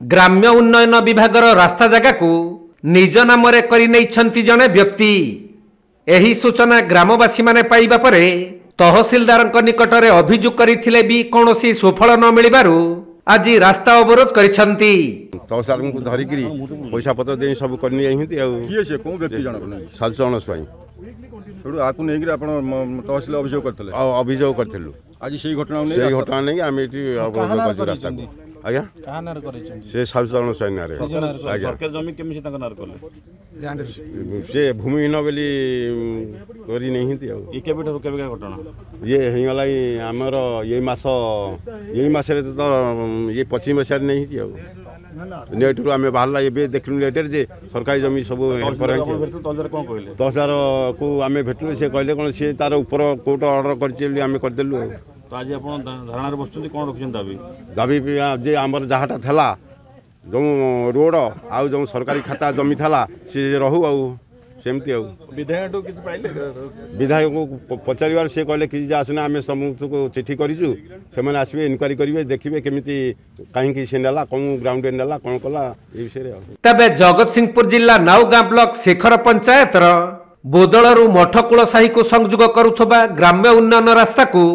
ग्राम्य उन्नयन विभागर रास्ता जगह को निज नाम जड़े व्यक्ति। एही सूचना ग्रामवासी माने पाइबा परे तहसीलदार निकट में अभियोग करथिले भी कौनसी सुफल न मिलिबारु आज रास्ता अवरोध करिसंती। तहसीलदार को धरिकी पैसा पत्र दे सब करनी आइहंती आ किए से को व्यक्ति जण सालचरण स्वाई छोड़ आकु नहीं तहसील अभियोग करथिलु आज से घटना नहीं आम ये अवरोध कर रास्ता को आज्ञा से सालचरण स्वाई ना सरकार जमी केमी से भूमिहीन बोली करी नहीं घटना ये होगला आमर ये मास तो ये 25 मसीह नहीं नेट आम बाहर ये देखलु लेटर जे सरकारी जमी सब तहसीलदार को आम भेटलु से कहले कौन सी तार ऊपर कोर्ट ऑर्डर करदेलु आज धारणा बसुँच कौन रखिए दाबी दाबी जे आमर जहाँटा था जो रोड आउ जो सरकारी खाता जमी था सी रहू आमती विधायक को पचार सी कहले कि आसना आम समस्त को चिठी करूँ से आसवे इनक्वारी करेंगे देखिए केमी कहीं से नाला कौन ग्राउंड नाला कौन कला ये विषय। तबे जगतसिंहपुर जिला नाउगाँ ब्लॉक शेखर पंचायत बोदलू मठकूल साही को संযোଗ करुवा ग्राम्य उन्नयन रास्ता को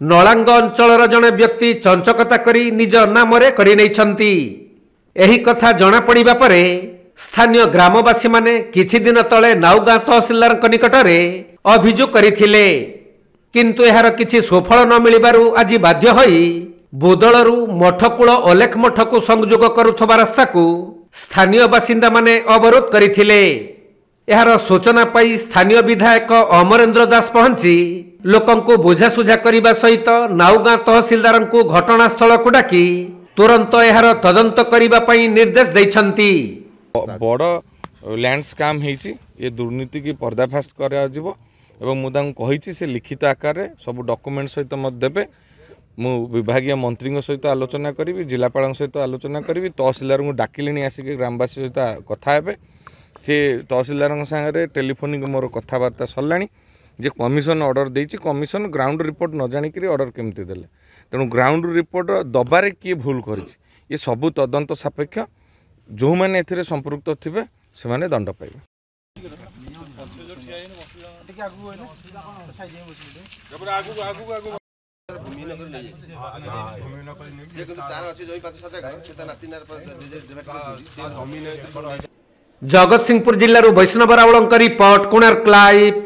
नलांग अंचल जड़े व्यक्ति चंचकता करी निज नाम एही कथा जना पड़िबा परे स्थानीय ग्रामवासी माने किछि दिन तले नाउगाँ तहसीलदार निकट में अभियोग करथिले किंतु एहार किछि सुफल न मिलिबारु आज बाध्य होई बोदलरू मठकूल अलेख मठ को संযোଗ करुथबा रास्ता को स्थानीय बासिंदा माने अवरोध करथिले। एहार सूचना पाई स्थानीय विधायक अमरेंद्र दास पहुंची लोकं को बुझासुझा करने सहित नाउगाँ तहसीलदार को घटनास्थल को डाकी तुरंत एहार तदंत करने निर्देश देइछंती। बड़ लैंड स्कैम होती ये दुर्नीति की पर्दाफाश कर लिखित आकार सब डॉक्यूमेंट सहित मत देबे मु विभागीय मंत्री सहित आलोचना करी जिलापाल सहित आलोचना करी तहसीलदार को डाकिले आसिक ग्रामवासी सहित कथा हेबे से तहसीलदार सागर टेलीफोनिक मोर कथबार्ता सरला जे कमिशन ऑर्डर देछि कमिशन ग्राउंड रिपोर्ट न जानिक ऑर्डर केमती देले तेणु ग्राउंड रिपोर्ट दबारे किए भूल करिछि ये सबू तदंत सापेक्ष जो मैंने एथिरे संपृक्त थिबे से माने दंड पाइबे। जगतसिंहपुर जिल्लारू वैष्णव रावळंक रिपोर्ट कोणार्क लाइव।